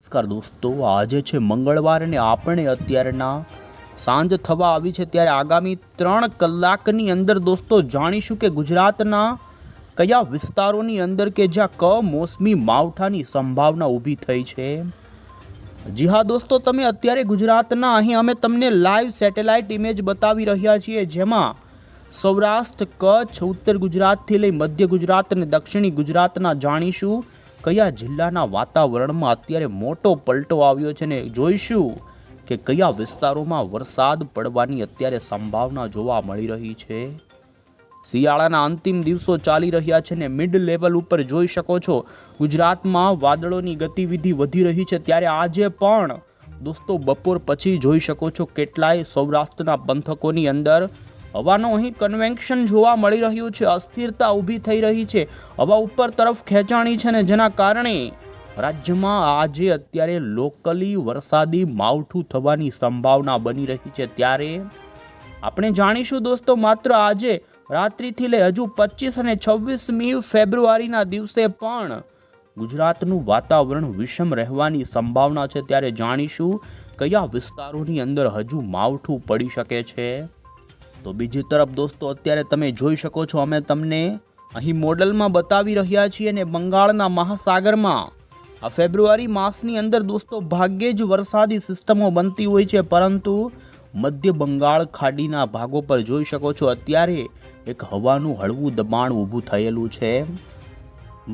નમસ્કાર દોસ્તો, આજે છે મંગળવાર અને આપણે અત્યારના સાંજ થવા આવી છે ત્યારે આગામી 3 કલાકની અંદર દોસ્તો જાણીશું કે ગુજરાતના કયા વિસ્તારોની અંદર કે જ્યાં કમોસમી માવઠાની સંભાવના ઊભી થઈ છે। જી હા દોસ્તો, તમે અત્યારે ગુજરાતના અહીં અમે તમને લાઈવ સેટેલાઇટ ઇમેજ બતાવી રહ્યા છીએ, જેમાં સૌરાષ્ટ્ર, કચ્છ, ઉત્તર ગુજરાતથી લઈ મધ્ય ગુજરાત અને દક્ષિણી ગુજરાતના જાણીશું કયા જિલ્લાના વાતાવરણમાં અત્યારે મોટો પલટો આવ્યો છે ને જોઈશું કે કયા વિસ્તારોમાં વરસાદ પડવાની અત્યારે સંભાવના જોવા મળી રહી છે। શિયાળાના અંતિમ દિવસો ચાલી રહ્યા છે ને મિડ લેવલ ઉપર જોઈ શકો છો ગુજરાતમાં વાદળોની ગતિવિધિ વધી રહી છે, ત્યારે આજે પણ દોસ્તો બપોર પછી જોઈ શકો છો કેટલાય સૌરાષ્ટ્રના પંથકોની અંદર હવાનું અહીં કન્વેક્શન જોવા મળી રહ્યું છે, અસ્થિરતા ઊભી થઈ રહી છે, હવા ઉપર તરફ ખેંચાણી છે ને જેના કારણે રાજ્યમાં આજે અત્યારે લોકલી વરસાદી માવઠું થવાની સંભાવના બની રહી છે। ત્યારે આપણે જાણીશું દોસ્તો માત્ર આજે રાત્રિથી લઈ હજુ 25 અને 26મી ફેબ્રુઆરીના દિવસે પણ ગુજરાતનું વાતાવરણ વિષમ રહેવાની સંભાવના છે। ત્યારે જાણીશું કયા વિસ્તારોની અંદર હજુ માવઠું પડી શકે છે। તો બીજી તરફ દોસ્તો અત્યારે તમે જોઈ શકો છો અમે તમને અહીં મોડલમાં બતાવી રહ્યા છીએ ને બંગાળના મહાસાગરમાં આ ફેબ્રુઆરી માસની અંદર દોસ્તો ભાગ્યે જ વરસાદી સિસ્ટમો બનતી હોય છે, પરંતુ મધ્ય બંગાળ ખાડીના ભાગો પર જોઈ શકો છો અત્યારે એક હવાનું હળવું દબાણ ઊભું થયેલું છે।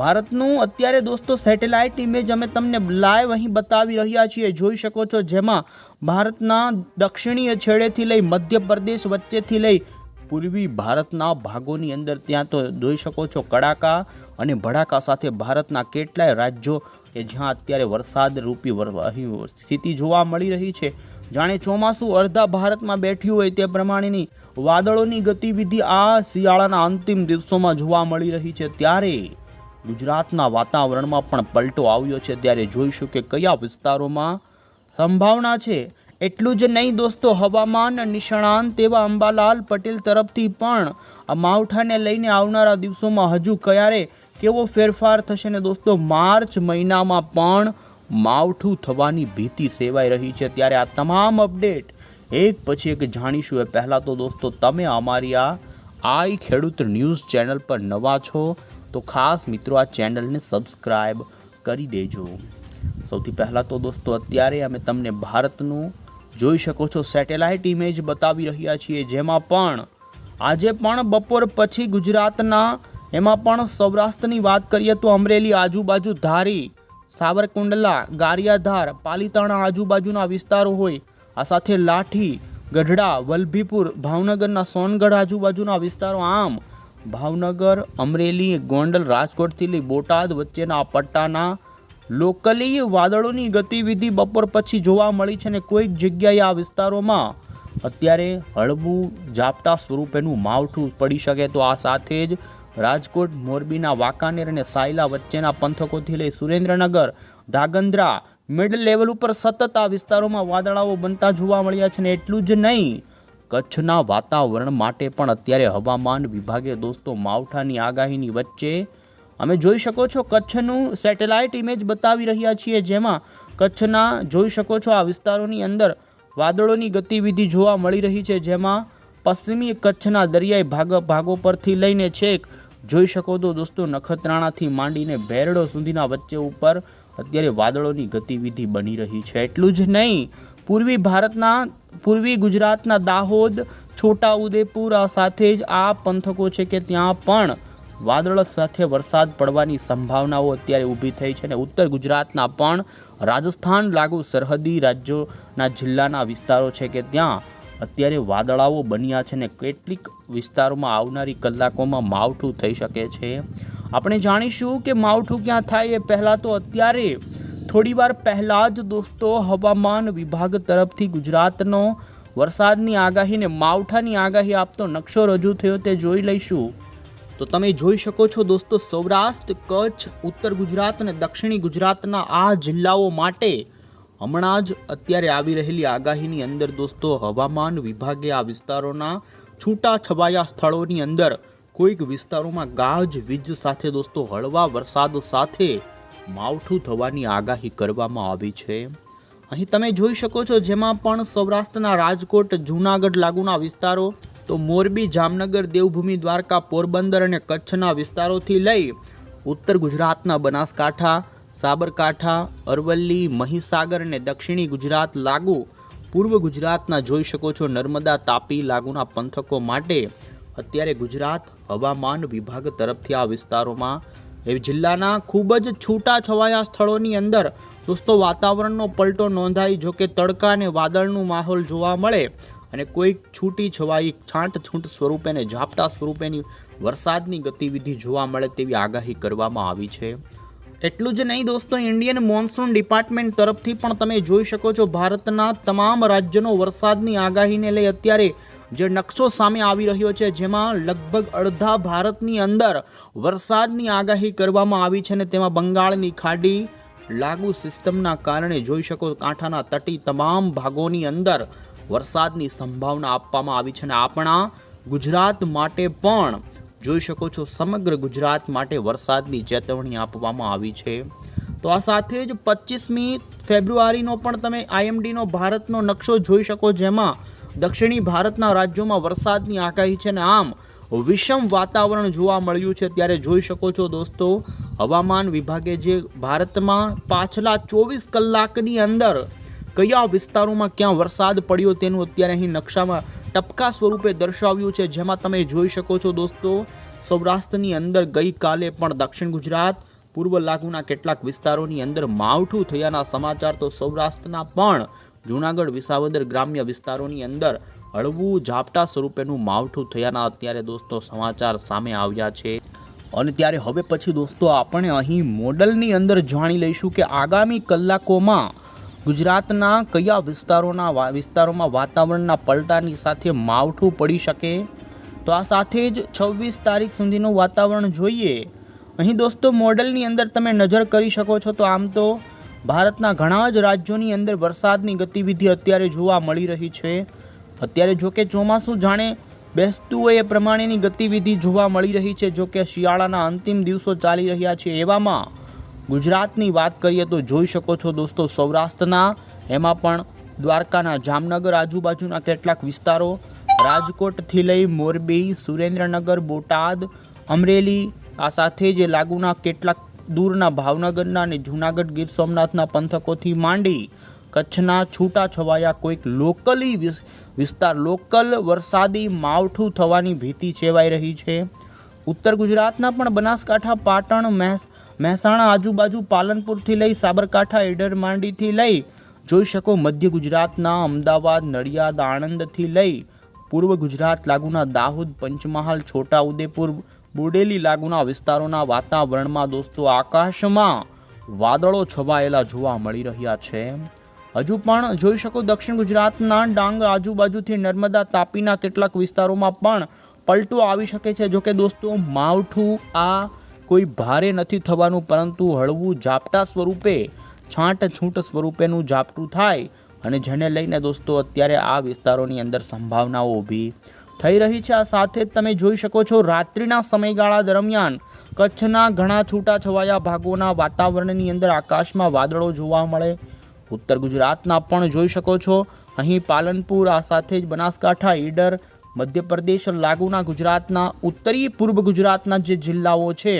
ભારતનું અત્યારે દોસ્તો સેટેલાઇટ ઇમેજ અમે તમને લાઈવ અહીં બતાવી રહ્યા છીએ, જોઈ શકો છો જેમાં ભારતના દક્ષિણીય છેડેથી લઈ મધ્યપ્રદેશ વચ્ચેથી લઈ પૂર્વી ભારતના ભાગોની અંદર ત્યાં તો જોઈ શકો છો કડાકા અને ભડાકા સાથે ભારતના કેટલાય રાજ્યો કે જ્યાં અત્યારે વરસાદ રૂપી સ્થિતિ જોવા મળી રહી છે, જાણે ચોમાસું અડધા ભારતમાં બેઠ્યું હોય તે પ્રમાણેની વાદળોની ગતિવિધિ આ શિયાળાના અંતિમ દિવસોમાં જોવા મળી રહી છે। ત્યારે ગુજરાતના વાતાવરણમાં પણ પલટો આવ્યો છે, ત્યારે જોઈશું કે કયા વિસ્તારોમાં સંભાવના છે। એટલું જ નહીં દોસ્તો, હવામાન નિષ્ણાંત એવા અંબાલાલ પટેલ તરફથી પણ આ માવઠાને લઈને આવનારા દિવસોમાં હજુ ક્યારે કેવો ફેરફાર થશે ને દોસ્તો માર્ચ મહિનામાં પણ માવઠું થવાની ભીતિ સેવાઈ રહી છે। ત્યારે આ તમામ અપડેટ એક પછી એક જાણીશું એ પહેલાં તો દોસ્તો તમે અમારી આઈ ખેડૂત ન્યૂઝ ચેનલ પર નવા છો તો ખાસ મિત્રો આ ચેનલને સબસ્ક્રાઈબ કરી દેજો। સૌથી પહેલાં તો દોસ્તો અત્યારે અમે તમને ભારતનું જોઈ શકો છો સેટેલાઇટ ઇમેજ બતાવી રહ્યા છીએ, જેમાં પણ આજે પણ બપોર પછી ગુજરાતના એમાં પણ સૌરાષ્ટ્રની વાત કરીએ તો અમરેલી આજુબાજુ, ધારી, સાવરકુંડલા, ગારિયાધાર, પાલીતાણા આજુબાજુના વિસ્તારો હોય, આ સાથે લાઠી, ગઢડા, વલભીપુર, ભાવનગરના સોનગઢ આજુબાજુના વિસ્તારો, આમ ભાવનગર, અમરેલી, ગોંડલ, રાજકોટથી લઈ બોટાદ વચ્ચેના પટ્ટાના લોકલી વાદળોની ગતિવિધિ બપોર પછી જોવા મળી છે ને કોઈક જગ્યાએ આ વિસ્તારોમાં અત્યારે હળવું ઝાપટા સ્વરૂપેનું માવઠું પડી શકે। તો આ સાથે જ રાજકોટ, મોરબીના વાંકાનેર અને સાયલા વચ્ચેના પંથકોથી લઈ સુરેન્દ્રનગર, ધાંગધ્રા મિડ લેવલ ઉપર સતત આ વિસ્તારોમાં વાદળાઓ બનતા જોવા મળ્યા છે ને એટલું જ નહીં, કચ્છના વાતાવરણ માટે પણ અત્યારે હવામાન વિભાગે દોસ્તો માવઠાની આગાહીની વચ્ચે અમે જોઈ શકો છો કચ્છનું સેટેલાઇટ ઇમેજ બતાવી રહ્યા છીએ, જેમાં કચ્છના જોઈ શકો છો આ વિસ્તારોની અંદર વાદળોની ગતિવિધિ જોવા મળી રહી છે, જેમાં પશ્ચિમી કચ્છના દરિયાઈ ભાગો પરથી લઈને છેક જોઈ શકો તો દોસ્તો નખત્રાણાથી માંડીને ભેરડો સુધીના વચ્ચે ઉપર અત્યારે વાદળોની ગતિવિધિ બની રહી છે। એટલું જ નહીં, પૂર્વી ગુજરાતના દાહોદ, છોટા ઉદેપુર આ સાથે જ આ પંથકો છે કે ત્યાં પણ વાદળ સાથે વરસાદ પડવાની સંભાવનાઓ અત્યારે ઊભી થઈ છે ને ઉત્તર ગુજરાતના પણ રાજસ્થાન લાગુ સરહદી રાજ્યોના જિલ્લાના વિસ્તારો છે કે ત્યાં અત્યારે વાદળાઓ બન્યા છે ને કેટલીક વિસ્તારોમાં આવનારી કલાકોમાં માવઠું થઈ શકે છે। આપણે જાણીશું કે માવઠું ક્યાં થાય એ પહેલાં તો અત્યારે થોડીવાર પહેલાં જ દોસ્તો હવામાન વિભાગ તરફથી ગુજરાતનો વરસાદની આગાહીને માવઠાની આગાહી આપતો નકશો રજૂ થયો તે જોઈ લઈશું। તો તમે જોઈ શકો છો દોસ્તો સૌરાષ્ટ્ર, કચ્છ, ઉત્તર ગુજરાત અને દક્ષિણી ગુજરાતના આ જિલ્લાઓ માટે હમણાં જ અત્યારે આવી રહેલી આગાહીની અંદર દોસ્તો હવામાન વિભાગે આ વિસ્તારોના છૂટા છવાયા સ્થળોની અંદર કોઈક વિસ્તારોમાં ગાજવીજ સાથે દોસ્તો હળવા વરસાદ સાથે માવઠું થવાની આગાહી કરવામાં આવી છે. અહીં તમે જોઈ શકો છો, જેમાં પણ સૌરાષ્ટ્રના રાજકોટ, જૂનાગઢ લાગુના વિસ્તારો, તો મોરબી, જામનગર, દેવભૂમિ, દ્વારકા, પોરબંદર અને કચ્છના વિસ્તારોથી લઈ ઉત્તર ગુજરાતના બનાસકાંઠા, સાબરકાંઠા, અરવલ્લી, મહીસાગર અને દક્ષિણી ગુજરાત લાગુ, પૂર્વ ગુજરાતના જોઈ શકો છો નર્મદા, તાપી લાગુના પંથકો માટે અત્યારે ગુજરાત હવામાન વિભાગ તરફથી આ વિસ્તારોમાં એ જિલ્લાના ખૂબ જ છૂટાછવાયા સ્થળોની અંદર દોસ્તો વાતાવરણનો પલટો નોંધાઈ. જો કે તડકા અને વાદળનું માહોલ જોવા મળે અને કોઈક છૂટી છવાઈ છાંટછૂંટ સ્વરૂપે અને ઝાપટા સ્વરૂપેની વરસાદની ગતિવિધિ જોવા મળે તેવી આગાહી કરવામાં આવી છે. એટલું જ નહીં દોસ્તો, ઇન્ડિયન મોન્સૂન ડિપાર્ટમેન્ટ તરફથી પણ તમે જોઈ શકો છો ભારતના તમામ રાજ્યનો વરસાદની આગાહીને લઈ અત્યારે જે નકશો સામે આવી રહ્યો છે, જેમાં લગભગ અડધા ભારતની અંદર વરસાદની આગાહી કરવામાં આવી છે અને તેમાં બંગાળની ખાડી લાગુ સિસ્ટમના કારણે જોઈ શકો કાંઠાના તટી તમામ ભાગોની અંદર વરસાદની સંભાવના આપવામાં આવી છે અને આપણા ગુજરાત માટે પણ જોઈ શકો છો સમગ્ર ગુજરાત માટે વરસાદની ચેતવણી આપવામાં આવી છે. તો આ સાથે જ 25મી ફેબ્રુઆરીનો પણ તમે IMDનો ભારતનો નકશો જોઈ શકો, જેમાં દક્ષિણી ભારતના રાજ્યોમાં વરસાદની આગાહી છે અને આમ વિષમ વાતાવરણ જોવા મળ્યું છે. ત્યારે જોઈ શકો છો દોસ્તો, હવામાન વિભાગે જે ભારતમાં પાછલા 24 કલાકની અંદર કયા વિસ્તારોમાં ક્યાં વરસાદ પડ્યો તેનું અત્યારે અહીં નકશામાં ટપકા સ્વરૂપે દર્શાવ્યું છે, જેમાં તમે જોઈ શકો છો દોસ્તો સૌરાષ્ટ્રની અંદર ગઈકાલે પણ દક્ષિણ ગુજરાત, પૂર્વ લાગુના કેટલાક વિસ્તારોની અંદર માવઠું થયાના સમાચાર, તો સૌરાષ્ટ્રના પણ જૂનાગઢ, વિસાવદર ગ્રામ્ય વિસ્તારોની અંદર હળવું ઝાપટા સ્વરૂપેનું માવઠું થયાના અત્યારે દોસ્તો સમાચાર સામે આવ્યા છે. અને ત્યારે હવે પછી દોસ્તો આપણે અહીં મોડલની અંદર જાણી લઈશું કે આગામી કલાકોમાં ગુજરાતના કયા વિસ્તારોમાં વાતાવરણના પલટાની સાથે માવઠું પડી શકે. તો આ સાથે જ 26 તારીખ સુધીનું વાતાવરણ જોઈએ. અહીં દોસ્તો મોડલની અંદર તમે નજર કરી શકો છો, તો આમ તો ભારતના ઘણા જ રાજ્યોની અંદર વરસાદની ગતિવિધિ અત્યારે જોવા મળી રહી છે. અત્યારે જો કે ચોમાસું જાણે બેસતું હોય એ પ્રમાણેની ગતિવિધિ જોવા મળી રહી છે. જો કે શિયાળાના અંતિમ દિવસો ચાલી રહ્યા છે, એવામાં ગુજરાતની વાત કરીએ તો જોઈ શકો છો દોસ્તો સૌરાષ્ટ્રના, એમાં પણ દ્વારકાના, જામનગર આજુબાજુના કેટલાક વિસ્તારો, રાજકોટથી લઈ મોરબી, સુરેન્દ્રનગર, બોટાદ, અમરેલી, આ સાથે જે લાગુના કેટલાક દૂરના ભાવનગરના અને જૂનાગઢ, ગીર સોમનાથના પંથકોથી માંડી કચ્છના છૂટાછવાયા કોઈક લોકલ વરસાદી માવઠું થવાની ભીતિ સેવાઈ રહી છે. ઉત્તર ગુજરાતના પણ બનાસકાંઠા, પાટણ, મહેસાણા આજુબાજુ, પાલનપુરથી લઈ સાબરકાંઠા, ઈડર, માંડીથી લઈ જોઈ શકો મધ્ય ગુજરાતના અમદાવાદ, નડિયાદ, આણંદથી લઈ પૂર્વ ગુજરાત લાગુના દાહોદ, પંચમહાલ, છોટાઉદેપુર, બોડેલી લાગુના વિસ્તારોના વાતાવરણમાં દોસ્તો આકાશમાં વાદળો છવાયેલા જોવા મળી રહ્યા છે. હજુ પણ જોઈ શકો દક્ષિણ ગુજરાતના ડાંગ આજુબાજુથી નર્મદા, તાપીના કેટલાક વિસ્તારોમાં પણ પલટો આવી શકે છે. જો કે દોસ્તો માવઠું આ કોઈ ભારે નથી થવાનું, પરંતુ હળવું ઝાપટા સ્વરૂપે, છાંટછૂંટ સ્વરૂપેનું ઝાપટું થાય અને જેને લઈને દોસ્તો અત્યારે આ વિસ્તારોની અંદર સંભાવનાઓ ઊભી થઈ રહી છે. આ સાથે જ તમે જોઈ શકો છો રાત્રિના સમયગાળા દરમિયાન કચ્છના ઘણા છૂટાછવાયા ભાગોના વાતાવરણની અંદર આકાશમાં વાદળો જોવા મળે. ઉત્તર ગુજરાતના પણ જોઈ શકો છો અહીં પાલનપુર, આ સાથે જ બનાસકાંઠા, ઈડર, મધ્યપ્રદેશ લાગુના ગુજરાતના ઉત્તરી પૂર્વ ગુજરાતના જે જિલ્લાઓ છે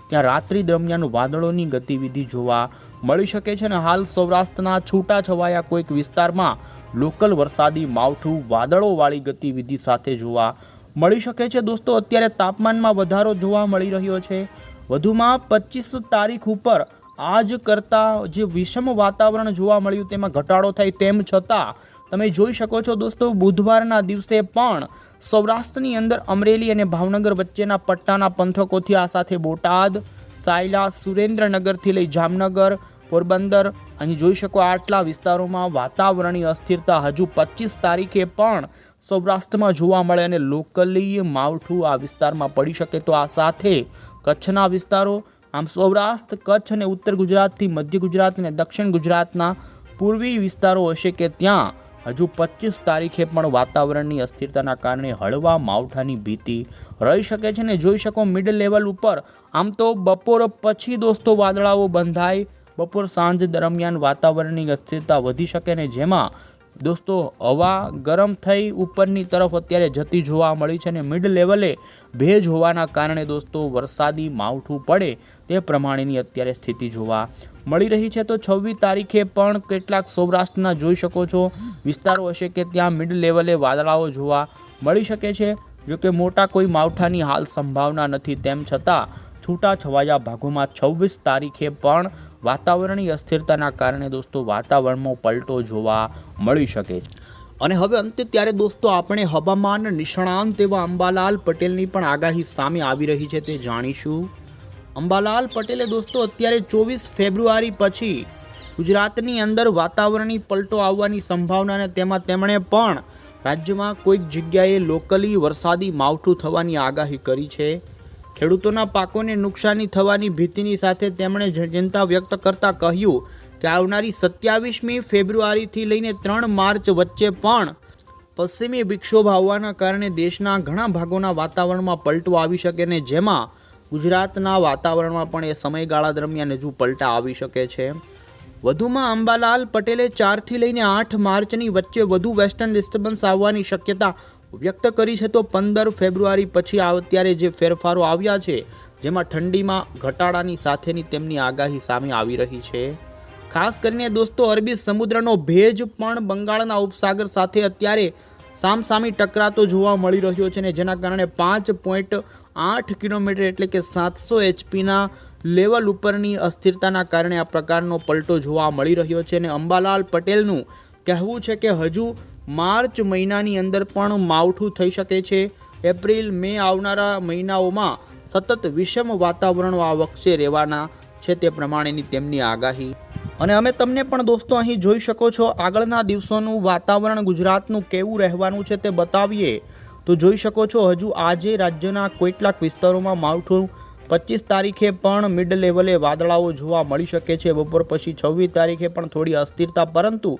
ત્યાં રાત્રિ દરમિયાન વાદળોની ગતિવિધિ જોવા મળી શકે છે. અને હાલ સૌરાષ્ટ્રના છૂટાછવાયા કોઈક વિસ્તારમાં લોકલ વરસાદી માવઠું વાદળોવાળી ગતિવિધિ સાથે જોવા મળી શકે છે. દોસ્તો અત્યારે તાપમાનમાં વધારો જોવા મળી રહ્યો છે. વધુમાં 25 તારીખ ઉપર આજ કરતાં જે વિષમ વાતાવરણ જોવા મળ્યું તેમાં ઘટાડો થાય, તેમ છતાં તમે જોઈ શકો છો દોસ્તો બુધવારના દિવસે પણ સૌરાષ્ટ્રની અંદર અમરેલી અને ભાવનગર વચ્ચેના પટ્ટાના પંથકોથી, આ સાથે બોટાદ, સાયલા, સુરેન્દ્રનગરથી લઈ જામનગર, પોરબંદર, અહીં જોઈ શકો આટલા વિસ્તારોમાં વાતાવરણીય અસ્થિરતા હજુ 25 તારીખે પણ સૌરાષ્ટ્રમાં જોવા મળે અને લોકલી માવઠું આ વિસ્તારમાં પડી શકે. તો આ સાથે કચ્છના વિસ્તારો, આમ સૌરાષ્ટ્ર, કચ્છ અને ઉત્તર ગુજરાતથી મધ્ય ગુજરાત અને દક્ષિણ ગુજરાતના પૂર્વી વિસ્તારો હશે કે ત્યાં હજુ 25 તારીખે પણ વાતાવરણની અસ્થિરતાના કારણે હળવા માવઠાની ભીતિ રહી શકે છે ને જોઈ શકો મિડ લેવલ ઉપર આમ તો બપોર પછી દોસ્તો વાદળાઓ બંધાય, બપોર સાંજ દરમિયાન વાતાવરણની અસ્થિરતા વધી શકે ને જેમાં દોસ્તો હવા ગરમ થઈ ઉપરની તરફ અત્યારે જતી જોવા મળી છે ને મિડ લેવલે ભેજ હોવાના કારણે દોસ્તો વરસાદી માવઠું પડે તે પ્રમાણેની અત્યારે સ્થિતિ જોવા મળી રહી છે। તો 26 તારીખે પણ કેટલાક સૌરાષ્ટ્રના જોઈ શકો છો વિસ્તારો હશે કે ત્યાં મિડ લેવલે વાદળાઓ જોવા મળી શકે છે, જોકે મોટા કોઈ માવઠાની હાલ સંભાવના નથી, તેમ છતાં છૂટાછવાયા ભાગોમાં 26 તારીખે પણ વાતાવરણીય અસ્થિરતાના કારણે દોસ્તો વાતાવરણમાં પલટો જોવા મળી શકે છે। અને હવે અંતે ત્યારે દોસ્તો આપણે હવામાન નિષ્ણાંત એવા અંબાલાલ પટેલની પણ આગાહી સામે આવી રહી છે તે જાણીશું। અંબાલાલ પટેલે દોસ્તો અત્યારે 24 ફેબ્રુઆરી પછી ગુજરાતની અંદર વાતાવરણીય પલટો આવવાની સંભાવના અને તેમાં તેમણે પણ રાજ્યમાં કોઈક જગ્યાએ લોકલી વરસાદી માવઠું થવાની આગાહી કરી છે। ખેડૂતોના પાકોને નુકસાની થવાની ભીતિની સાથે તેમણે ચિંતા વ્યક્ત કરતા કહ્યું કે આવનારી 27મી ફેબ્રુઆરીથી લઈને 3 માર્ચ વચ્ચે પણ પશ્ચિમી વિક્ષોભ આવવાના કારણે દેશના ઘણા ભાગોના વાતાવરણમાં પલટો આવી શકે ને જેમાં ગુજરાતના વાતાવરણમાં પણ એ સમયગાળા દરમિયાન હજુ પલટા આવી શકે છે। વધુમાં અંબાલાલ પટેલે 4થી લઈને 8 માર્ચની વચ્ચે વધુ વેસ્ટર્ન ડિસ્ટર્બન્સ આવવાની શક્યતા વ્યક્ત કરી છે। તો 15 ફેબ્રુઆરી પછી અત્યારે જે ફેરફારો આવ્યા છે જેમાં ઠંડીમાં ઘટાડાની સાથેની તેમની આગાહી સામે આવી રહી છે। ખાસ કરીને દોસ્તો અરબી સમુદ્રનો ભેજ પણ બંગાળના ઉપસાગર સાથે અત્યારે સામસામી ટકરાતો જોવા મળી રહ્યો છે ને જેના કારણે 5.8 કિલોમીટર એટલે કે 700 HPના લેવલ ઉપરની અસ્થિરતાના કારણે આ પ્રકારનો પલટો જોવા મળી રહ્યો છે અને અંબાલાલ પટેલનું કહેવું છે કે હજુ માર્ચ મહિનાની અંદર પણ માવઠું થઈ શકે છે। એપ્રિલ મે આવનારા મહિનાઓમાં સતત વિષમ વાતાવરણો આ વખતે રહેવાના છે તે પ્રમાણેની તેમની આગાહી। અને અમે તમને પણ દોસ્તો અહીં જોઈ શકો છો આગળના દિવસોનું વાતાવરણ ગુજરાતનું કેવું રહેવાનું છે તે બતાવીએ તો જોઈ શકો છો હજુ આજે રાજ્યના કેટલાક વિસ્તારોમાં માવઠું 25 તારીખે પણ મિડ લેવલે વાદળાઓ જોવા મળી શકે છે, બપોર પછી 26 તારીખે પણ થોડી અસ્થિરતા, પરંતુ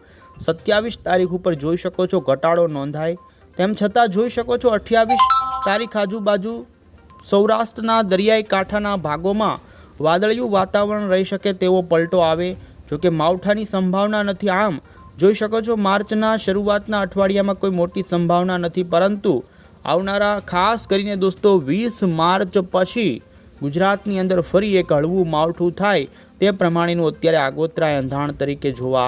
27 તારીખ ઉપર જોઈ શકો છો ઘટાડો નોંધાય, તેમ છતાં જોઈ શકો છો 28 તારીખ આજુબાજુ સૌરાષ્ટ્રના દરિયાઈ કાંઠાના ભાગોમાં વાદળિયું વાતાવરણ રહી શકે તેવો પલટો આવે, જોકે માવઠાની સંભાવના નથી। આમ જોઈ શકો છો માર્ચના શરૂઆતના અઠવાડિયામાં કોઈ મોટી સંભાવના નથી, પરંતુ આવનારા ખાસ કરીને દોસ્તો 20 માર્ચ પછી ગુજરાતની અંદર ફરી એક હળવું માવઠું થાય તે પ્રમાણેનું અત્યારે આગોતરા એંધાણ તરીકે જોવા